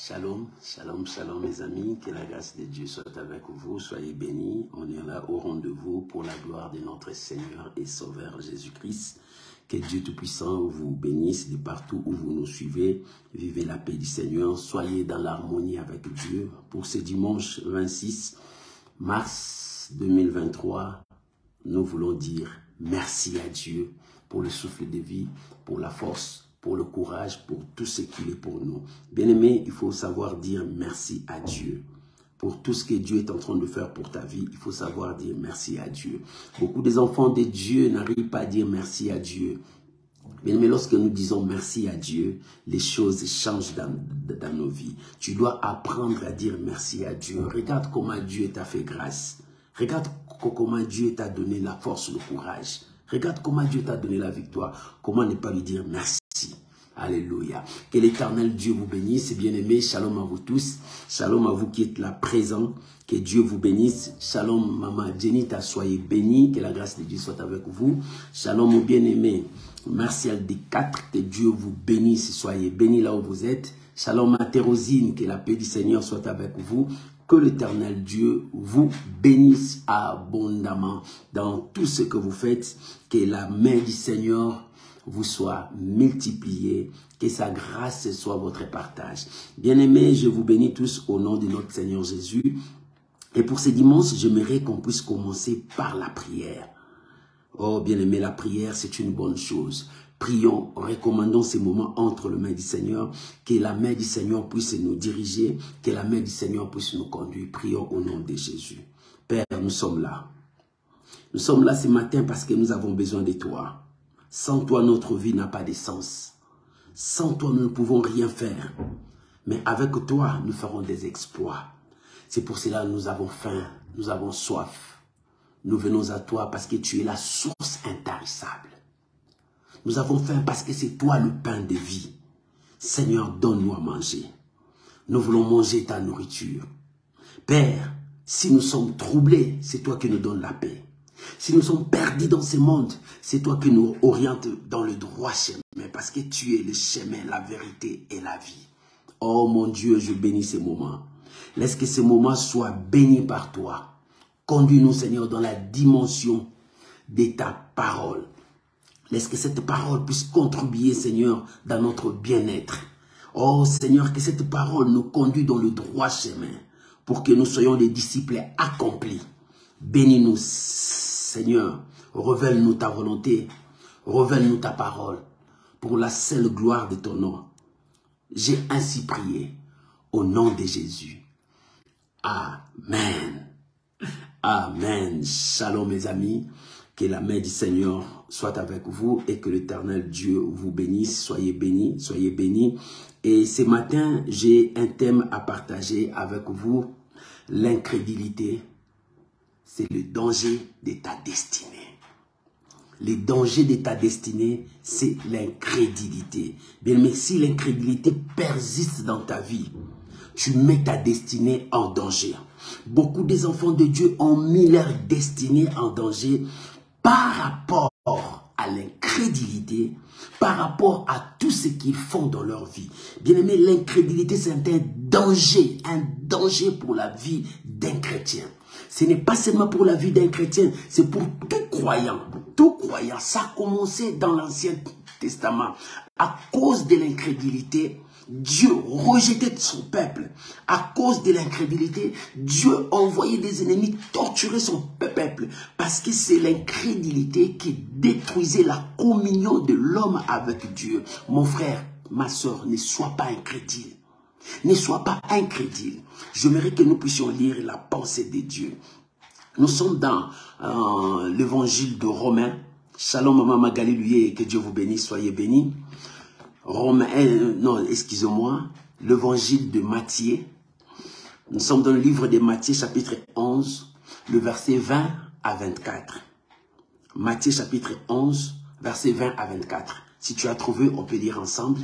Shalom, shalom, shalom mes amis, que la grâce de Dieu soit avec vous, soyez bénis, on est là au rendez-vous pour la gloire de notre Seigneur et Sauveur Jésus-Christ. Que Dieu Tout-Puissant vous bénisse de partout où vous nous suivez, vivez la paix du Seigneur, soyez dans l'harmonie avec Dieu. Pour ce dimanche 26 mars 2023, nous voulons dire merci à Dieu pour le souffle de vie, pour la force, pour le courage, pour tout ce qu'il est pour nous. Bien-aimé, il faut savoir dire merci à Dieu. Pour tout ce que Dieu est en train de faire pour ta vie, il faut savoir dire merci à Dieu. Beaucoup des enfants de Dieu n'arrivent pas à dire merci à Dieu. Mais lorsque nous disons merci à Dieu, les choses changent dans nos vies. Tu dois apprendre à dire merci à Dieu. Regarde comment Dieu t'a fait grâce. Regarde comment Dieu t'a donné la force, le courage. Regarde comment Dieu t'a donné la victoire. Comment ne pas lui dire merci? Alléluia. Que l'Éternel Dieu vous bénisse, bien-aimés. Shalom à vous tous. Shalom à vous qui êtes là présents. Que Dieu vous bénisse. Shalom, Maman Jenita, soyez bénis. Que la grâce de Dieu soit avec vous. Shalom, mon bien-aimé. Martial D4, que Dieu vous bénisse. Soyez bénis là où vous êtes. Shalom, ma Thérosine, que la paix du Seigneur soit avec vous. Que l'Éternel Dieu vous bénisse abondamment dans tout ce que vous faites. Que la main du Seigneur vous soit multipliée, que sa grâce soit votre partage. Bien-aimés, je vous bénis tous au nom de notre Seigneur Jésus. Et pour ce dimanche, j'aimerais qu'on puisse commencer par la prière. Oh, bien-aimés, la prière, c'est une bonne chose. Prions, recommandons ces moments entre les mains du Seigneur, que la main du Seigneur puisse nous diriger, que la main du Seigneur puisse nous conduire. Prions au nom de Jésus. Père, nous sommes là. Nous sommes là ce matin parce que nous avons besoin de toi. Sans toi, notre vie n'a pas de sens. Sans toi, nous ne pouvons rien faire. Mais avec toi, nous ferons des exploits. C'est pour cela que nous avons faim, nous avons soif. Nous venons à toi parce que tu es la source intarissable. Nous avons faim parce que c'est toi le pain de vie. Seigneur, donne-nous à manger. Nous voulons manger ta nourriture. Père, si nous sommes troublés, c'est toi qui nous donnes la paix. Si nous sommes perdus dans ce monde, c'est toi qui nous orientes dans le droit chemin, parce que tu es le chemin, la vérité et la vie. Oh mon Dieu, je bénis ces moments. Laisse que ces moments soient bénis par toi. Conduis-nous, Seigneur, dans la dimension de ta parole. Laisse que cette parole puisse contribuer, Seigneur, dans notre bien-être. Oh Seigneur, que cette parole nous conduise dans le droit chemin, pour que nous soyons des disciples accomplis. Bénis-nous, Seigneur, révèle-nous ta volonté, révèle-nous ta parole, pour la seule gloire de ton nom. J'ai ainsi prié, au nom de Jésus. Amen. Amen. Shalom mes amis, que la main du Seigneur soit avec vous et que l'Éternel Dieu vous bénisse. Soyez bénis, soyez bénis. Et ce matin, j'ai un thème à partager avec vous, l'incrédulité. C'est le danger de ta destinée. Le danger de ta destinée, c'est l'incrédulité. Bien, mais si l'incrédulité persiste dans ta vie, tu mets ta destinée en danger. Beaucoup des enfants de Dieu ont mis leur destinée en danger par rapport à l'incrédulité, par rapport à tout ce qu'ils font dans leur vie. Bien aimé, l'incrédulité, c'est un danger pour la vie d'un chrétien. Ce n'est pas seulement pour la vie d'un chrétien, c'est pour tout croyant. Tout croyant, ça a commencé dans l'Ancien Testament. À cause de l'incrédulité, Dieu rejetait son peuple. À cause de l'incrédulité, Dieu envoyait des ennemis torturer son peuple. Parce que c'est l'incrédulité qui détruisait la communion de l'homme avec Dieu. Mon frère, ma soeur, ne sois pas incrédule. Ne sois pas incrédule. J'aimerais que nous puissions lire la pensée de Dieu. Nous sommes dans l'évangile de Romains. Shalom, Maman Magali, que Dieu vous bénisse, soyez bénis. Excusez-moi, l'évangile de Matthieu. Nous sommes dans le livre de Matthieu, chapitre 11, le verset 20 à 24. Matthieu, chapitre 11, verset 20 à 24. Si tu as trouvé, on peut lire ensemble.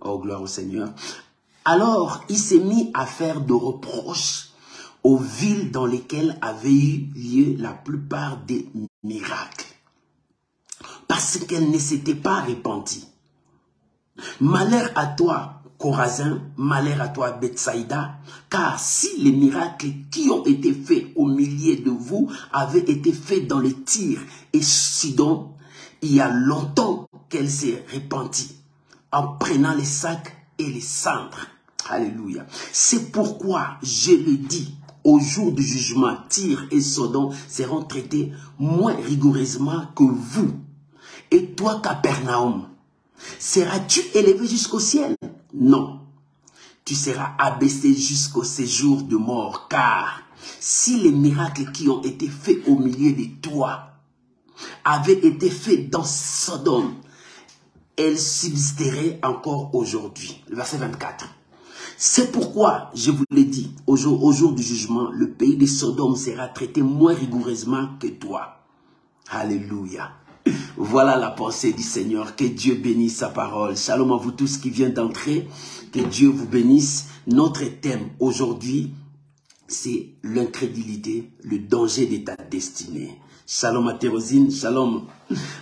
Oh, gloire au Seigneur. Alors, il s'est mis à faire de reproches aux villes dans lesquelles avaient eu lieu la plupart des miracles, parce qu'elles ne s'étaient pas repenties. Malheur à toi, Chorazin, malheur à toi, Bethsaïda, car si les miracles qui ont été faits au milieu de vous avaient été faits dans les Tyr et Sidon, il y a longtemps qu'elle s'est repentie en prenant les sacs et les cendres. Alléluia. C'est pourquoi je le dis, au jour du jugement, Tyr et Sodome seront traités moins rigoureusement que vous. Et toi, Capernaum, seras-tu élevé jusqu'au ciel? Non. Tu seras abaissé jusqu'au séjour de mort, car si les miracles qui ont été faits au milieu de toi avaient été faits dans Sodome, elles subsisteraient encore aujourd'hui. Le verset 24. C'est pourquoi, je vous l'ai dit, au jour du jugement, le pays de Sodome sera traité moins rigoureusement que toi. Alléluia. Voilà la pensée du Seigneur. Que Dieu bénisse sa parole. Shalom à vous tous qui viennent d'entrer. Que Dieu vous bénisse. Notre thème aujourd'hui, c'est l'incrédulité, le danger de ta destinée. Shalom à Thérosine, shalom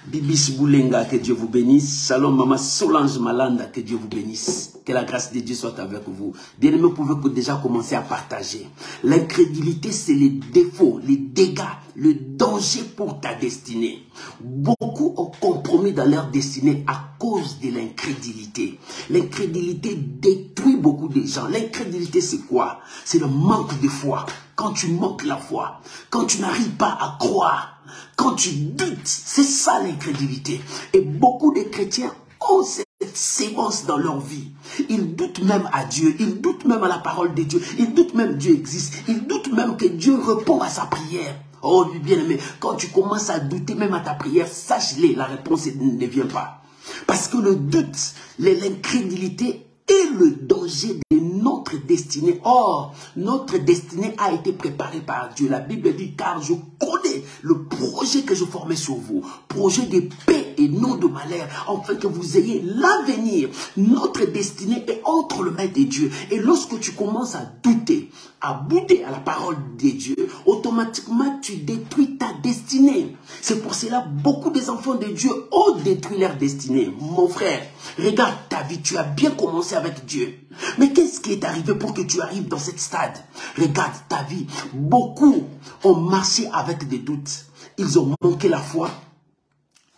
Bibis Boulenga, que Dieu vous bénisse. Shalom Maman Solange Malanda, que Dieu vous bénisse. Que la grâce de Dieu soit avec vous. Bien-aimés, vous pouvez déjà commencer à partager. L'incrédulité, c'est les défauts, les dégâts, le danger pour ta destinée. Beaucoup ont compromis dans leur destinée à cause de l'incrédulité. L'incrédulité détruit beaucoup de gens. L'incrédulité, c'est quoi? C'est le manque de foi. Quand tu manques la foi, quand tu n'arrives pas à croire, quand tu doutes, c'est ça l'incrédulité. Et beaucoup de chrétiens ont cette séquence dans leur vie. Ils doutent même à Dieu, ils doutent même à la parole de Dieu, ils doutent même que Dieu existe, ils doutent même que Dieu répond à sa prière. Oh bien-aimé, quand tu commences à douter même à ta prière, sache-le, la réponse ne vient pas. Parce que le doute, l'incrédulité est le danger de notre destinée. Or, notre destinée a été préparée par Dieu. La Bible dit, car je connais le projet que je formais sur vous. Projet de paix et non de malheur, afin que vous ayez l'avenir. Notre destinée est entre les mains de Dieu. Et lorsque tu commences à douter, à bouder à la parole de Dieu, automatiquement tu détruis ta destinée. C'est pour cela que beaucoup des enfants de Dieu ont détruit leur destinée. Mon frère, regarde ta vie, tu as bien commencé avec Dieu. Mais qu'est-ce qui est arrivé pour que tu arrives dans cette stade? Regarde ta vie. Beaucoup ont marché avec des doutes. Ils ont manqué la foi.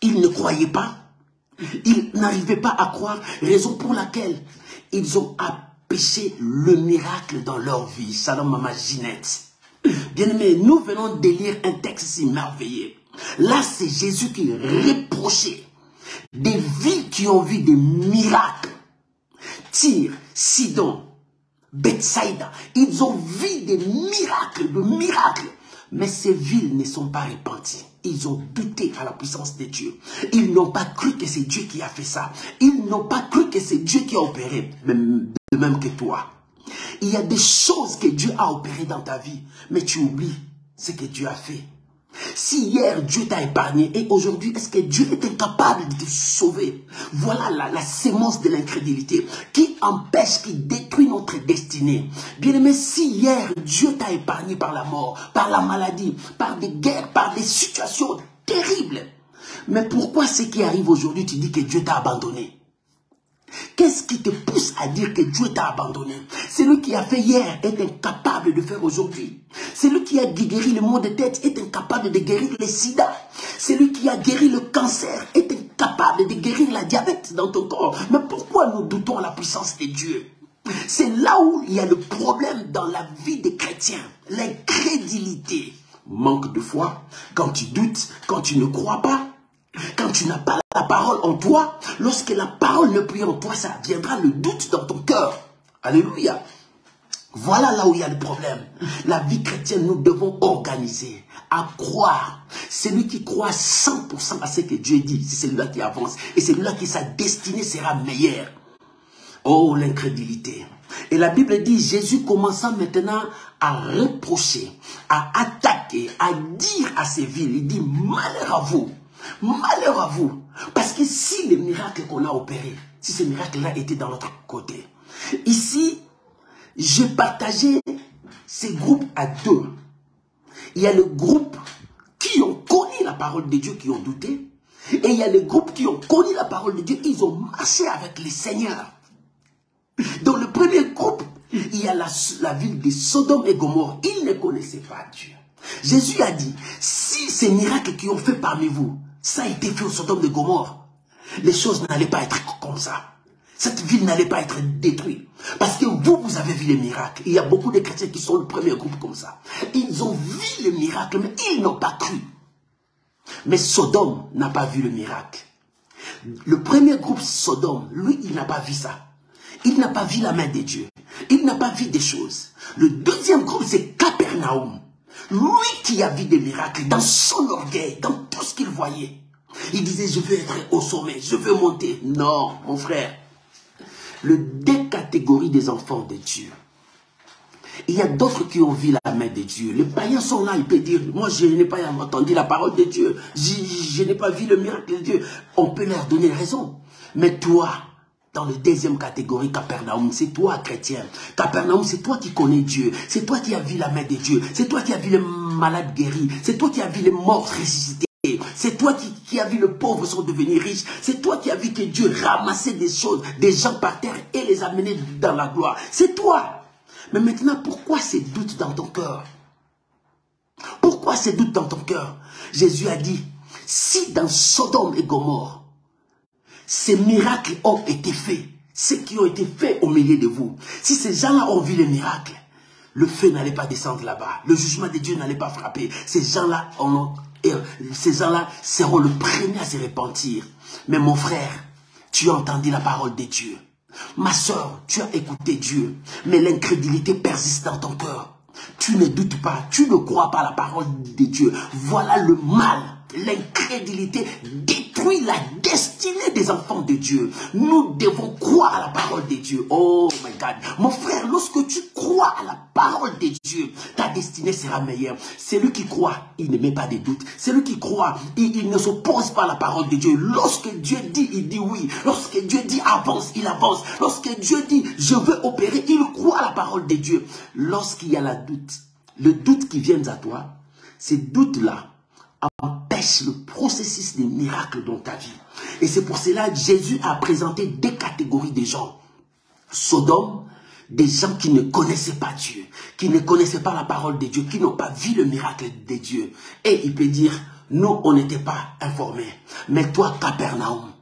Ils ne croyaient pas. Ils n'arrivaient pas à croire. Raison pour laquelle ils ont empêché le miracle dans leur vie. Shalom Maman Ginette. Bien-aimé, nous venons de lire un texte si merveilleux. Là, c'est Jésus qui reprochait des villes qui ont vu des miracles. Tyr, Sidon, Bethsaïda, ils ont vu des miracles, de miracles. Mais ces villes ne sont pas repenties. Ils ont douté à la puissance de Dieu. Ils n'ont pas cru que c'est Dieu qui a fait ça. Ils n'ont pas cru que c'est Dieu qui a opéré, de même que toi. Il y a des choses que Dieu a opérées dans ta vie, mais tu oublies ce que Dieu a fait. Si hier Dieu t'a épargné et aujourd'hui est-ce que Dieu est incapable de te sauver? Voilà la sémence de l'incrédulité qui empêche, qui détruit notre destinée. Bien aimé, si hier Dieu t'a épargné par la mort, par la maladie, par des guerres, par des situations terribles, mais pourquoi ce qui arrive aujourd'hui tu dis que Dieu t'a abandonné? Qu'est-ce qui te pousse à dire que Dieu t'a abandonné? Celui qui a fait hier est incapable de faire aujourd'hui. Celui qui a guéri le maux de tête est incapable de guérir le sida. Celui qui a guéri le cancer est incapable de guérir la diabète dans ton corps. Mais pourquoi nous doutons à la puissance de Dieu? C'est là où il y a le problème dans la vie des chrétiens. L'incrédulité. Manque de foi. Quand tu doutes, quand tu ne crois pas, quand tu n'as pas la parole en toi, lorsque la parole ne prie en toi, ça viendra le doute dans ton cœur. Alléluia. Voilà là où il y a le problème. La vie chrétienne, nous devons organiser, à croire. Celui qui croit 100% à ce que Dieu dit, c'est celui-là qui avance. Et celui-là qui sa destinée sera meilleure. Oh, l'incrédulité. Et la Bible dit, Jésus commençant maintenant à reprocher, à attaquer, à dire à ces villes, il dit, malheur à vous. Malheur à vous. Parce que si les miracles qu'on a opérés, si ces miracles-là étaient dans notre côté, ici, j'ai partagé ces groupes à deux. Il y a le groupe qui ont connu la parole de Dieu, qui ont douté. Et il y a le groupe qui ont connu la parole de Dieu, ils ont marché avec le Seigneur. Dans le premier groupe, il y a la ville de Sodome et Gomorrhe. Ils ne connaissaient pas Dieu. Jésus a dit, si ces miracles qui ont fait parmi vous, ça a été fait au Sodome de Gomorrhe, les choses n'allaient pas être comme ça. Cette ville n'allait pas être détruite. Parce que vous avez vu les miracles. Il y a beaucoup de chrétiens qui sont le premier groupe comme ça. Ils ont vu le miracle, mais ils n'ont pas cru. Mais Sodome n'a pas vu le miracle. Le premier groupe Sodome, lui, il n'a pas vu ça. Il n'a pas vu la main de Dieu. Il n'a pas vu des choses. Le deuxième groupe, c'est Capernaum. Lui qui a vu des miracles dans son orgueil, dans tout ce qu'il voyait. Il disait, je veux être au sommet, je veux monter. Non, mon frère. Le deux catégories des enfants de Dieu. Il y a d'autres qui ont vu la main de Dieu. Les païens sont là, ils peuvent dire, moi je n'ai pas entendu la parole de Dieu. Je n'ai pas vu le miracle de Dieu. On peut leur donner raison. Mais toi, dans la deuxième catégorie, Capernaum, c'est toi chrétien. Capernaum, c'est toi qui connais Dieu. C'est toi qui as vu la main de Dieu. C'est toi qui as vu les malades guéris. C'est toi qui as vu les morts ressuscités. C'est toi qui as vu le pauvre sont devenus riches. C'est toi qui as vu que Dieu ramassait des choses, des gens par terre et les amenait dans la gloire. C'est toi. Mais maintenant, pourquoi ces doutes dans ton cœur? Pourquoi ces doutes dans ton cœur? Jésus a dit, si dans Sodome et Gomorrhe, ces miracles ont été faits, ceux qui ont été faits au milieu de vous, si ces gens-là ont vu les miracles, le feu n'allait pas descendre là-bas. Le jugement de Dieu n'allait pas frapper. Ces gens-là seront le premier à se repentir. Mais mon frère, tu as entendu la parole de Dieu. Ma soeur, tu as écouté Dieu. Mais l'incrédulité persiste dans ton cœur. Tu ne doutes pas, tu ne crois pas à la parole de Dieu. Voilà le mal. L'incrédulité détruit la destinée des enfants de Dieu. Nous devons croire à la parole de Dieu. Oh my God. Mon frère, lorsque tu crois à la parole de Dieu, ta destinée sera meilleure. Celui qui croit, il ne met pas de doute. Celui qui croit, il ne s'oppose pas à la parole de Dieu. Lorsque Dieu dit, il dit oui. Lorsque Dieu dit avance, il avance. Lorsque Dieu dit je veux opérer, il croit à la parole de Dieu. Lorsqu'il y a le doute qui vient à toi, ces doutes-là empêche le processus des miracles dans ta vie. Et c'est pour cela que Jésus a présenté deux catégories de gens. Sodome, des gens qui ne connaissaient pas Dieu, qui ne connaissaient pas la parole de Dieu, qui n'ont pas vu le miracle de Dieu. Et il peut dire, nous, on n'était pas informés. Mais toi, Capernaum,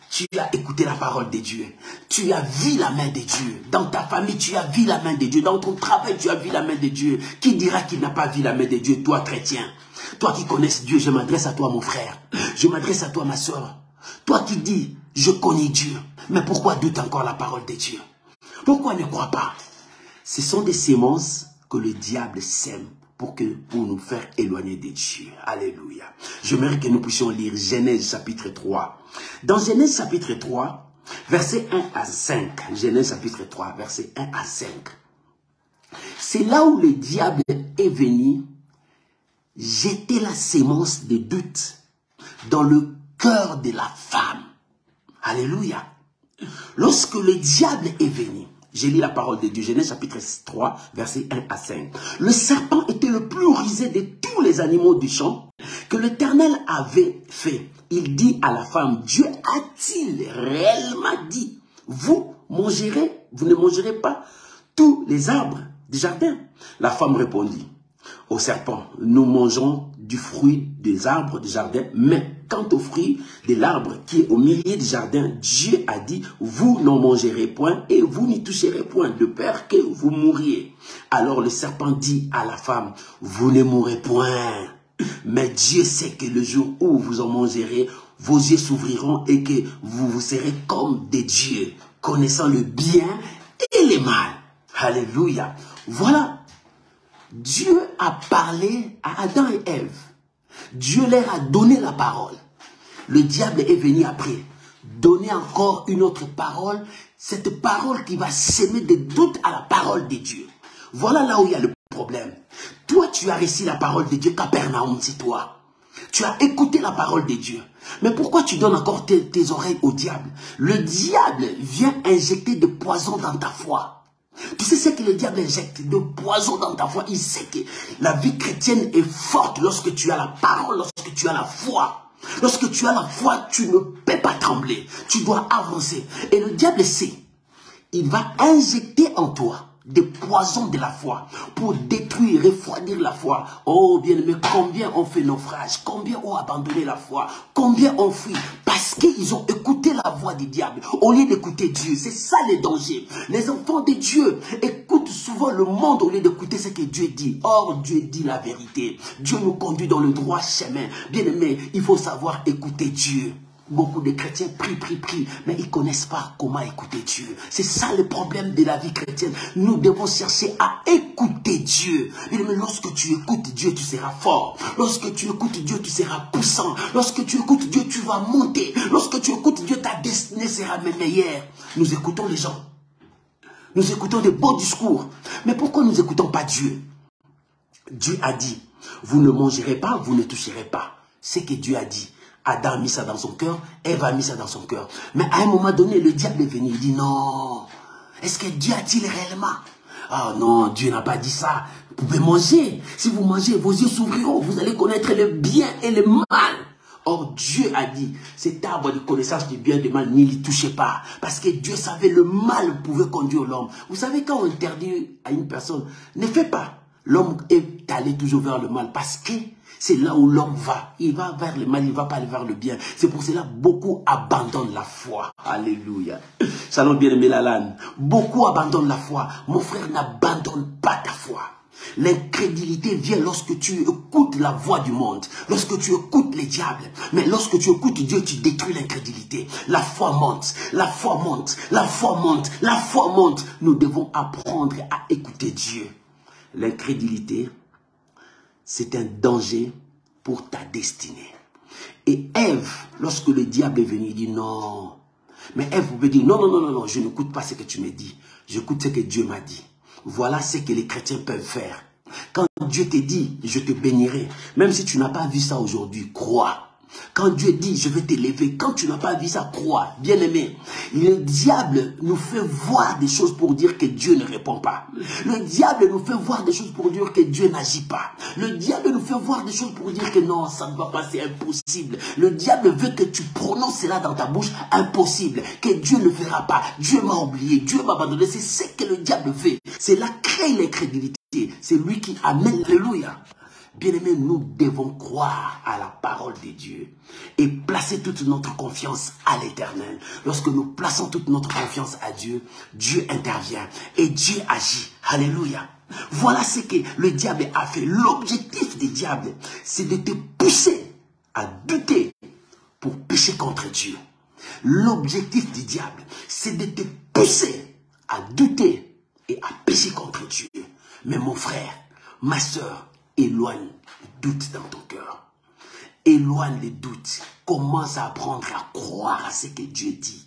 tu as écouté la parole de Dieu. Tu as vu la main de Dieu. Dans ta famille, tu as vu la main de Dieu. Dans ton travail, tu as vu la main de Dieu. Qui dira qu'il n'a pas vu la main de Dieu, toi, chrétien? Toi qui connais Dieu, je m'adresse à toi, mon frère. Je m'adresse à toi, ma soeur. Toi qui dis, je connais Dieu. Mais pourquoi doute encore la parole de Dieu? Pourquoi ne crois pas? Ce sont des semences que le diable sème pour nous faire éloigner de Dieu. Alléluia. J'aimerais que nous puissions lire Genèse chapitre 3. Dans Genèse chapitre 3, versets 1 à 5. Genèse chapitre 3, versets 1 à 5. C'est là où le diable est venu jeter la sémence de doute dans le cœur de la femme. Alléluia. Lorsque le diable est venu, j'ai lu la parole de Dieu, Genèse chapitre 3, versets 1 à 5. Le serpent était le plus rusé de tous les animaux du champ que l'Éternel avait fait. Il dit à la femme, Dieu a-t-il réellement dit, vous ne mangerez pas tous les arbres du jardin? La femme répondit au serpent, nous mangeons du fruit des arbres du jardin, mais quant au fruit de l'arbre qui est au milieu du jardin, Dieu a dit, vous n'en mangerez point et vous n'y toucherez point, de peur que vous mouriez. Alors le serpent dit à la femme, vous ne mourrez point, mais Dieu sait que le jour où vous en mangerez, vos yeux s'ouvriront et que vous serez comme des dieux, connaissant le bien et le mal. Alléluia. Voilà. Dieu a parlé à Adam et Ève. Dieu leur a donné la parole. Le diable est venu après donner encore une autre parole. Cette parole qui va s'aimer des doutes à la parole de Dieu. Voilà là où il y a le problème. Toi, tu as reçu la parole de Dieu. Capernaum, c'est toi. Tu as écouté la parole de Dieu. Mais pourquoi tu donnes encore tes oreilles au diable? Le diable vient injecter de poison dans ta foi. Tu sais ce que le diable injecte de poison dans ta foi. Il sait que la vie chrétienne est forte lorsque tu as la parole, lorsque tu as la foi. Lorsque tu as la foi, tu ne peux pas trembler. Tu dois avancer. Et le diable sait il va injecter en toi des poisons de la foi pour détruire, refroidir la foi. Oh bien-aimé, combien ont fait naufrage, combien ont abandonné la foi, combien ont fui parce qu'ils ont écouté la voix du diable au lieu d'écouter Dieu. C'est ça le danger. Les enfants de Dieu écoutent souvent le monde au lieu d'écouter ce que Dieu dit. Or, Dieu dit la vérité. Dieu nous conduit dans le droit chemin. Bien-aimé, il faut savoir écouter Dieu. Beaucoup de chrétiens prient, mais ils ne connaissent pas comment écouter Dieu. C'est ça le problème de la vie chrétienne. Nous devons chercher à écouter Dieu. Mais lorsque tu écoutes Dieu, tu seras fort. Lorsque tu écoutes Dieu, tu seras puissant. Lorsque tu écoutes Dieu, tu vas monter. Lorsque tu écoutes Dieu, ta destinée sera même meilleure. Nous écoutons les gens. Nous écoutons des beaux discours. Mais pourquoi nous n'écoutons pas Dieu? Dieu a dit, vous ne mangerez pas, vous ne toucherez pas. C'est que Dieu a dit. Adam a mis ça dans son cœur, Ève a mis ça dans son cœur. Mais à un moment donné, le diable est venu, il dit non. Est-ce que Dieu a-t-il réellement? Ah non, Dieu n'a pas dit ça. Vous pouvez manger. Si vous mangez, vos yeux s'ouvriront. Vous allez connaître le bien et le mal. Or, Dieu a dit, cet arbre de connaissance du bien et du mal, n'y l'y touchez pas. Parce que Dieu savait le mal pouvait conduire l'homme. Vous savez, quand on interdit à une personne, ne fais pas. L'homme est allé toujours vers le mal parce que c'est là où l'homme va. Il va vers le mal, il ne va pas aller vers le bien. C'est pour cela que beaucoup abandonnent la foi. Alléluia. Shalom bien-aimé Lalanne. Beaucoup abandonnent la foi. Mon frère, n'abandonne pas ta foi. L'incrédulité vient lorsque tu écoutes la voix du monde, lorsque tu écoutes les diables. Mais lorsque tu écoutes Dieu, tu détruis l'incrédulité. La foi monte, la foi monte, la foi monte, la foi monte. Nous devons apprendre à écouter Dieu. L'incrédulité, c'est un danger pour ta destinée. Et Ève, lorsque le diable est venu, il dit non. Mais Ève pouvait dire non, non, non, non, non, je n'écoute pas ce que tu me dis. J'écoute ce que Dieu m'a dit. Voilà ce que les chrétiens peuvent faire. Quand Dieu te dit, je te bénirai, même si tu n'as pas vu ça aujourd'hui, crois. Quand Dieu dit, je vais t'élever, quand tu n'as pas vu ça, crois. Bien-aimé, le diable nous fait voir des choses pour dire que Dieu ne répond pas. Le diable nous fait voir des choses pour dire que Dieu n'agit pas. Le diable nous fait voir des choses pour dire que non, ça ne va pas, c'est impossible. Le diable veut que tu prononces cela dans ta bouche, impossible, que Dieu ne fera pas. Dieu m'a oublié, Dieu m'a abandonné. C'est ce que le diable fait. C'est là crée l'incrédulité. C'est lui qui amène, alléluia. Bien-aimés, nous devons croire à la parole de Dieu et placer toute notre confiance à l'Éternel. Lorsque nous plaçons toute notre confiance à Dieu, Dieu intervient et Dieu agit. Alléluia. Voilà ce que le diable a fait. L'objectif du diable, c'est de te pousser à douter pour pécher contre Dieu. L'objectif du diable, c'est de te pousser à douter et à pécher contre Dieu. Mais mon frère, ma soeur, éloigne le doute dans ton cœur. Éloigne les doutes. Commence à apprendre à croire à ce que Dieu dit.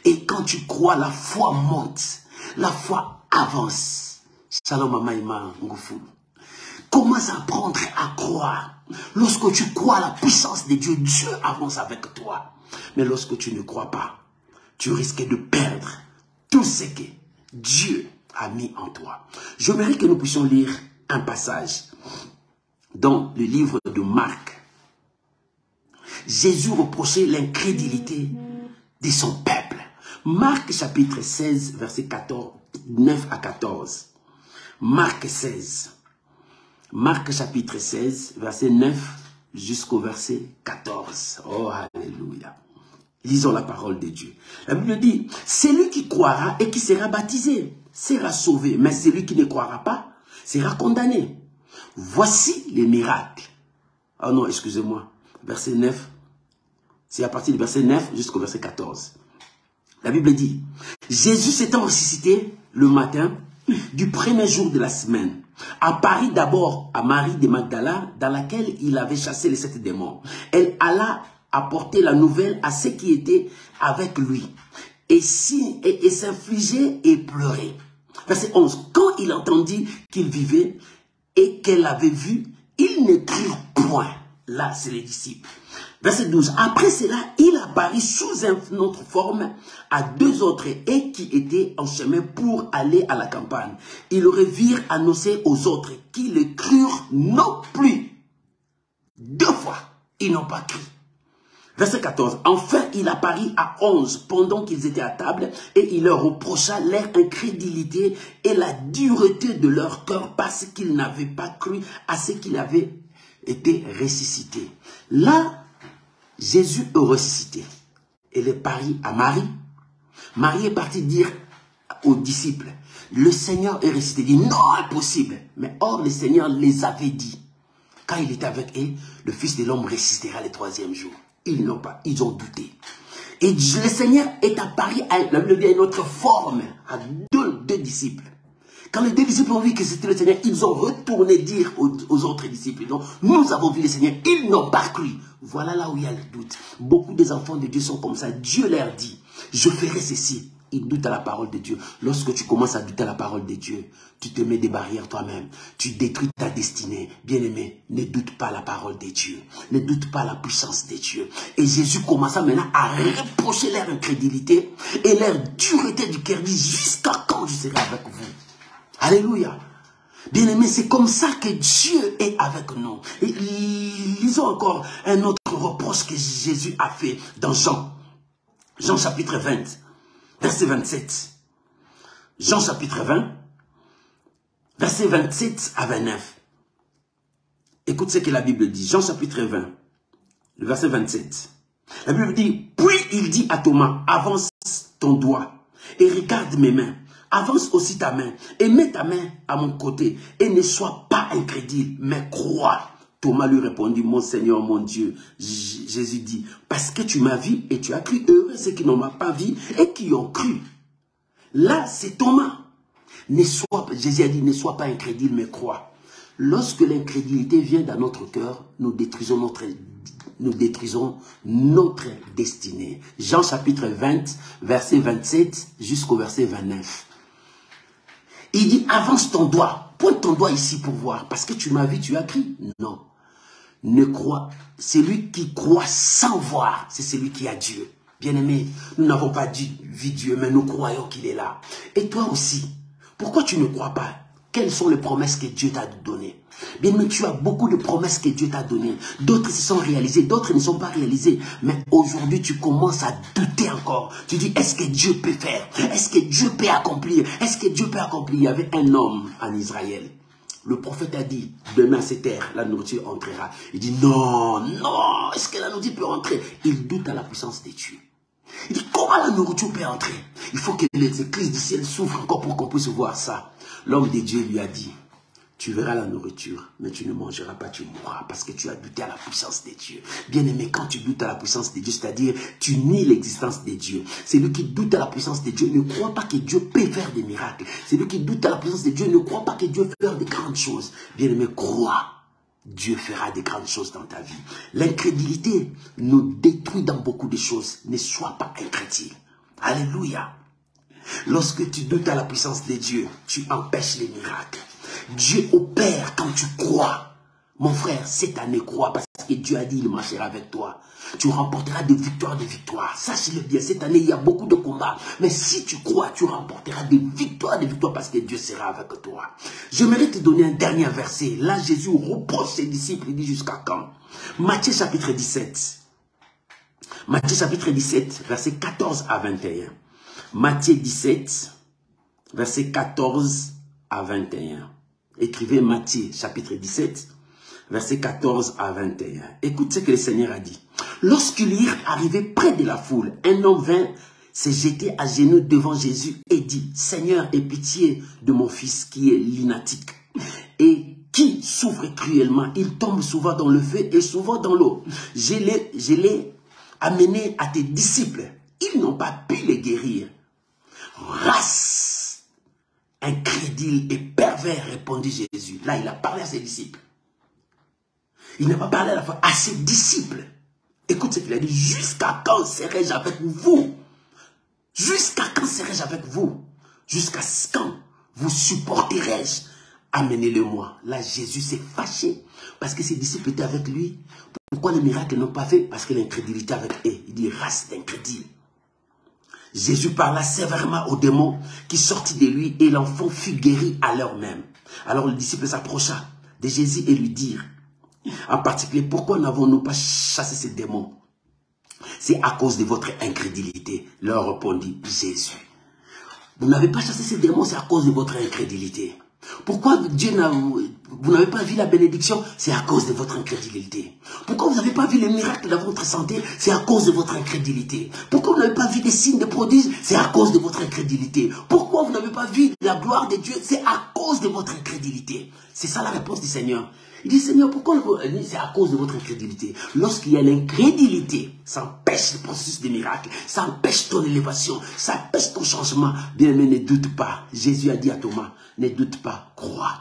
Et quand tu crois, la foi monte. La foi avance. Shalom Amaïma Ngoufou. Commence à apprendre à croire. Lorsque tu crois à la puissance de Dieu, Dieu avance avec toi. Mais lorsque tu ne crois pas, tu risques de perdre tout ce que Dieu a mis en toi. J'aimerais que nous puissions lire un passage dans le livre de Marc. Jésus reprochait l'incrédulité de son peuple. Marc chapitre 16, verset 9 à 14. Marc 16. Marc chapitre 16, verset 9 jusqu'au verset 14. Oh, alléluia. Lisons la parole de Dieu. La Bible dit, celui qui croira et qui sera baptisé sera sauvé, mais celui qui ne croira pas sera condamné. Voici les miracles. Oh non, excusez-moi. Verset 9. C'est à partir du verset 9 jusqu'au verset 14. La Bible dit, Jésus s'étant ressuscité le matin du premier jour de la semaine, apparut d'abord à Marie de Magdala, dans laquelle il avait chassé les 7 démons. Elle alla apporter la nouvelle à ceux qui étaient avec lui, et s'infligeait et pleurait. Verset 11. Quand il entendit qu'il vivait et qu'elle avait vu, ils ne crurent point. Là, c'est les disciples. Verset 12. Après cela, il apparut sous une autre forme à 2 autres et qui étaient en chemin pour aller à la campagne. Ils revirent annoncer aux autres qui le crurent non plus. 2 fois, ils n'ont pas cru. Verset 14. Enfin, il apparut à 11 pendant qu'ils étaient à table et il leur reprocha leur incrédulité et la dureté de leur cœur parce qu'ils n'avaient pas cru à ce qu'il avait été ressuscité. Là, Jésus est ressuscité. Il est parti à Marie. Marie est partie dire aux disciples, le Seigneur est ressuscité. Il dit non, impossible. Mais or, le Seigneur les avait dit. Quand il était avec eux, le Fils de l'homme ressuscitera le 3e jour. Ils n'ont pas, ils ont douté. Et le Seigneur est apparu à une autre forme, à deux disciples. Quand les deux disciples ont vu que c'était le Seigneur, ils ont retourné dire aux autres disciples, donc, nous avons vu le Seigneur, ils n'ont pas cru. Voilà là où il y a le doute. Beaucoup des enfants de Dieu sont comme ça. Dieu leur dit, je ferai ceci. Ils doutent à la parole de Dieu. Lorsque tu commences à douter à la parole de Dieu, tu te mets des barrières toi-même. Tu détruis ta destinée. Bien-aimé, ne doute pas la parole de Dieu. Ne doute pas la puissance de Dieu. Et Jésus commença maintenant à reprocher leur incrédulité et leur dureté du cœur. Il dit, jusqu'à quand je serai avec vous? Alléluia. Bien-aimé, c'est comme ça que Dieu est avec nous. Et lisons encore un autre reproche que Jésus a fait dans Jean. Jean chapitre 20. Verset 27. Jean chapitre 20, verset 27 à 29. Écoute ce que la Bible dit. Jean chapitre 20, le verset 27. La Bible dit, puis il dit à Thomas, avance ton doigt et regarde mes mains. Avance aussi ta main et mets ta main à mon côté et ne sois pas incrédule, mais crois. Thomas lui répondit, mon Seigneur, mon Dieu. Jésus dit, parce que tu m'as vu et tu as cru, heureux ceux qui n'ont pas vu et qui ont cru. Là, c'est Thomas. Jésus a dit, ne sois pas incrédule, mais crois. Lorsque l'incrédulité vient dans notre cœur, nous détruisons notre destinée. Jean chapitre 20, verset 27 jusqu'au verset 29. Il dit, avance ton doigt. Pointe ton doigt ici pour voir. Parce que tu m'as vu, tu as cru. Non. Ne crois. Celui qui croit sans voir, c'est celui qui a Dieu. Bien-aimé, nous n'avons pas vu Dieu, mais nous croyons qu'il est là. Et toi aussi, pourquoi tu ne crois pas? Quelles sont les promesses que Dieu t'a données? Bien-aimé, tu as beaucoup de promesses que Dieu t'a données. D'autres se sont réalisées, d'autres ne sont pas réalisées. Mais aujourd'hui, tu commences à douter encore. Tu dis, est-ce que Dieu peut faire? Est-ce que Dieu peut accomplir? Est-ce que Dieu peut accomplir? Il y avait un homme en Israël. Le prophète a dit, demain à cette heure, la nourriture entrera. Il dit, non, non, est-ce que la nourriture peut entrer? Il doute à la puissance de Dieu. Il dit, comment la nourriture peut entrer? Il faut que les éclises du ciel s'ouvrent encore pour qu'on puisse voir ça. L'homme de Dieu lui a dit, tu verras la nourriture, mais tu ne mangeras pas, tu mourras, parce que tu as douté à la puissance de Dieu. Bien-aimé, quand tu doutes à la puissance de Dieu, c'est-à-dire, tu nies l'existence de Dieu. Celui qui doute à la puissance de Dieu ne croit pas que Dieu peut faire des miracles. Celui qui doute à la puissance de Dieu ne croit pas que Dieu peut faire de grandes choses. Bien-aimé, crois. Dieu fera de grandes choses dans ta vie. L'incrédulité nous détruit dans beaucoup de choses. Ne sois pas incrédule. Alléluia. Lorsque tu doutes à la puissance de Dieu, tu empêches les miracles. Dieu opère quand tu crois. Mon frère, cette année, crois parce que Dieu a dit, il marchera avec toi. Tu remporteras des victoires, Sache-le bien, cette année, il y a beaucoup de combats. Mais si tu crois, tu remporteras des victoires, parce que Dieu sera avec toi. J'aimerais te donner un dernier verset. Là, Jésus reproche ses disciples, il dit jusqu'à quand? Matthieu chapitre 17. Matthieu chapitre 17, verset 14 à 21. Matthieu 17, verset 14 à 21. Écrivez Matthieu chapitre 17, verset 14 à 21. Écoute ce que le Seigneur a dit. Lorsqu'il y arrivait près de la foule, un homme vint se jeter à genoux devant Jésus et dit, Seigneur, aie pitié de mon fils qui est lunatique et qui souffre cruellement. Il tombe souvent dans le feu et souvent dans l'eau. Je l'ai amené à tes disciples. Ils n'ont pas pu le guérir. Race incrédule et pervers, répondit Jésus. Là, il a parlé à ses disciples. Il n'a pas parlé à la fois à ses disciples. Écoute ce qu'il a dit. Jusqu'à quand serai-je avec vous? Jusqu'à quand serai-je avec vous? Jusqu'à quand vous supporterai-je? Amenez-le-moi. Là, Jésus s'est fâché parce que ses disciples étaient avec lui. Pourquoi les miracles n'ont pas fait? Parce que l'incrédulité avec eux. Il dit race d'incrédules. Jésus parla sévèrement aux démons qui sortit de lui et l'enfant fut guéri à l'heure même. Alors le disciple s'approcha de Jésus et lui dirent, en particulier, pourquoi n'avons-nous pas chassé ces démons? c'est à cause de votre incrédulité. Leur répondit Jésus. Vous n'avez pas chassé ces démons, c'est à cause de votre incrédulité. Pourquoi vous n'avez pas vu la bénédiction? C'est à cause de votre incrédulité. Pourquoi vous n'avez pas vu les miracles dans votre santé? C'est à cause de votre incrédulité. Pourquoi vous n'avez pas vu des signes de prodiges? C'est à cause de votre incrédulité. Pourquoi vous n'avez pas vu la gloire de Dieu? C'est à cause de votre incrédulité. C'est ça la réponse du Seigneur. Il dit, Seigneur, pourquoi c'est à cause de votre incrédulité? Lorsqu'il y a l'incrédulité, ça empêche le processus des miracles, ça empêche ton élévation, ça empêche ton changement. Bien-aimé, ne doute pas. Jésus a dit à Thomas, ne doute pas, crois.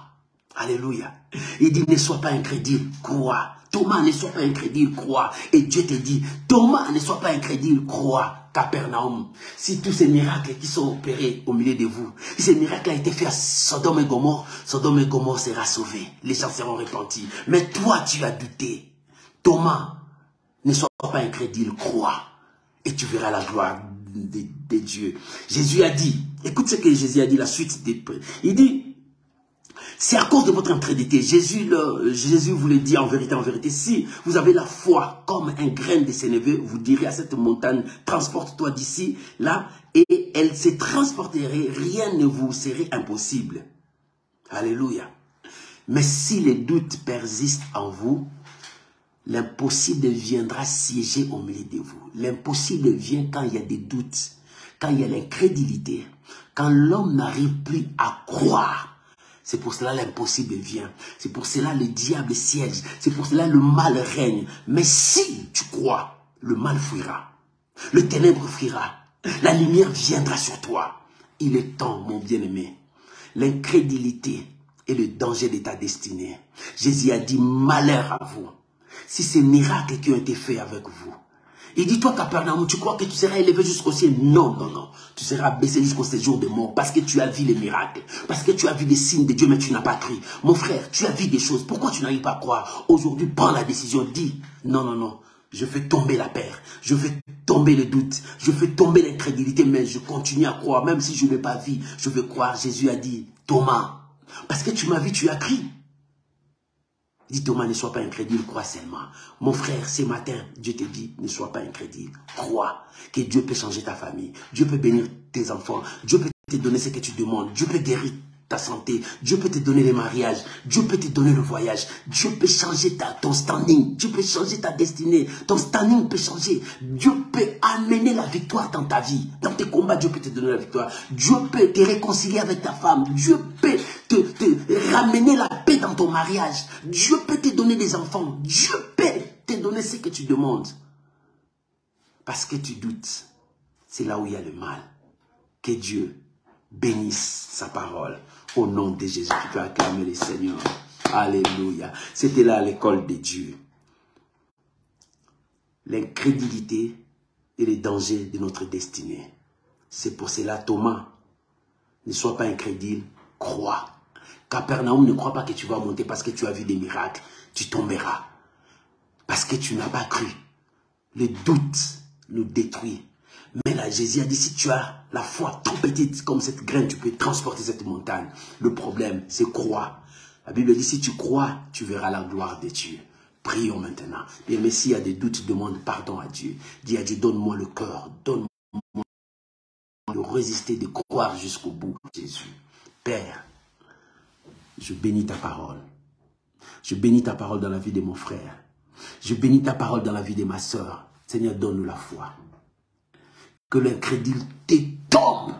Alléluia. Il dit, ne sois pas incrédule, crois. Thomas, ne sois pas incrédule, crois. Et Dieu te dit, Thomas, ne sois pas incrédule, crois. Capernaum, si tous ces miracles qui sont opérés au milieu de vous, si ces miracles ont été faits à Sodome et Gomorrhe sera sauvé. Les gens seront repentis. Mais toi, tu as douté. Thomas, ne sois pas incrédule, crois. Et tu verras la gloire de Dieu. Jésus a dit, écoute ce que Jésus a dit, la suite. Il dit, c'est à cause de votre incrédulité. Jésus vous le dit en vérité, si vous avez la foi comme un grain de sénévé, vous direz à cette montagne, transporte-toi d'ici, là, et elle se transporterait, rien ne vous serait impossible. Alléluia. Mais si les doutes persistent en vous, l'impossible viendra siéger au milieu de vous. L'impossible vient quand il y a des doutes, quand il y a l'incrédulité, quand l'homme n'arrive plus à croire. C'est pour cela l'impossible vient. C'est pour cela le diable siège. C'est pour cela le mal règne. Mais si tu crois, le mal fuira. Le ténèbre fuira. La lumière viendra sur toi. Il est temps, mon bien-aimé. L'incrédulité est le danger de ta destinée. Jésus a dit malheur à vous. Si ces miracles qui ont été faits avec vous, il dit, toi, Capernaum, tu crois que tu seras élevé jusqu'au ciel? Non, non, non. Tu seras baissé jusqu'au séjour de mort parce que tu as vu les miracles. Parce que tu as vu des signes de Dieu, mais tu n'as pas cru. Mon frère, tu as vu des choses. Pourquoi tu n'arrives pas à croire? Aujourd'hui, prends la décision. Dis, non, non, non. Je fais tomber la peur. Je fais tomber le doute. Je fais tomber l'incrédulité, mais je continue à croire. Même si je ne l'ai pas vu, je veux croire. Jésus a dit, Thomas, parce que tu m'as vu, tu as cru. Dis Thomas, ne sois pas incrédule, crois seulement. Mon frère, ce matin, Dieu te dit, ne sois pas incrédule, crois que Dieu peut changer ta famille. Dieu peut bénir tes enfants. Dieu peut te donner ce que tu demandes. Dieu peut guérir ta santé. Dieu peut te donner le mariage. Dieu peut te donner le voyage. Dieu peut changer ton standing. Dieu peut changer ta destinée. Ton standing peut changer. Dieu peut amener la victoire dans ta vie. Dans tes combats, Dieu peut te donner la victoire. Dieu peut te réconcilier avec ta femme. Dieu peut te ramener la paix dans ton mariage. Dieu peut te donner des enfants. Dieu peut te donner ce que tu demandes. Parce que tu doutes. C'est là où il y a le mal. Que Dieu bénisse sa parole. Au nom de Jésus, tu peux acclamer le Seigneur. Alléluia. C'était là l'école de Dieu. L'incrédulité et les dangers de notre destinée. C'est pour cela, Thomas, ne sois pas incrédule, crois. Capernaum, ne crois pas que tu vas monter parce que tu as vu des miracles. Tu tomberas. Parce que tu n'as pas cru. Le doute nous détruit. Mais là, Jésus a dit, si tu as la foi trop petite comme cette graine, tu peux transporter cette montagne. Le problème, c'est croire. La Bible dit, si tu crois, tu verras la gloire de Dieu. Prions maintenant. Bien, mais s'il y a des doutes, demande pardon à Dieu. Dis à Dieu, donne-moi le cœur, donne-moi de résister, de croire jusqu'au bout, Jésus. Père, je bénis ta parole. Je bénis ta parole dans la vie de mon frère. Je bénis ta parole dans la vie de ma soeur. Seigneur, donne-nous la foi. Que l'incrédulité tombe.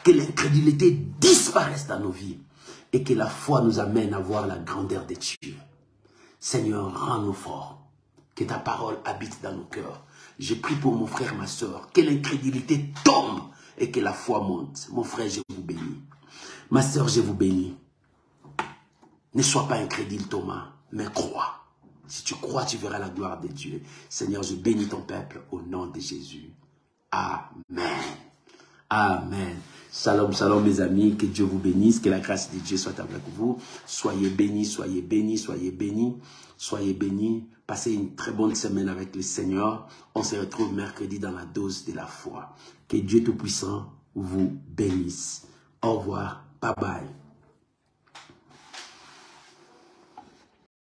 Que l'incrédulité disparaisse dans nos vies. Et que la foi nous amène à voir la grandeur de Dieu. Seigneur, rends-nous forts. Que ta parole habite dans nos cœurs. Je prie pour mon frère, ma soeur. Que l'incrédulité tombe et que la foi monte. Mon frère, je vous bénis. Ma soeur, je vous bénis. Ne sois pas incrédule, Thomas, mais crois. Si tu crois, tu verras la gloire de Dieu. Seigneur, je bénis ton peuple au nom de Jésus. Amen. Amen. Shalom, shalom mes amis. Que Dieu vous bénisse. Que la grâce de Dieu soit avec vous. Soyez bénis, soyez bénis, soyez bénis. Soyez bénis. Passez une très bonne semaine avec le Seigneur. On se retrouve mercredi dans la dose de la foi. Que Dieu Tout-Puissant vous bénisse. Au revoir. Bye bye.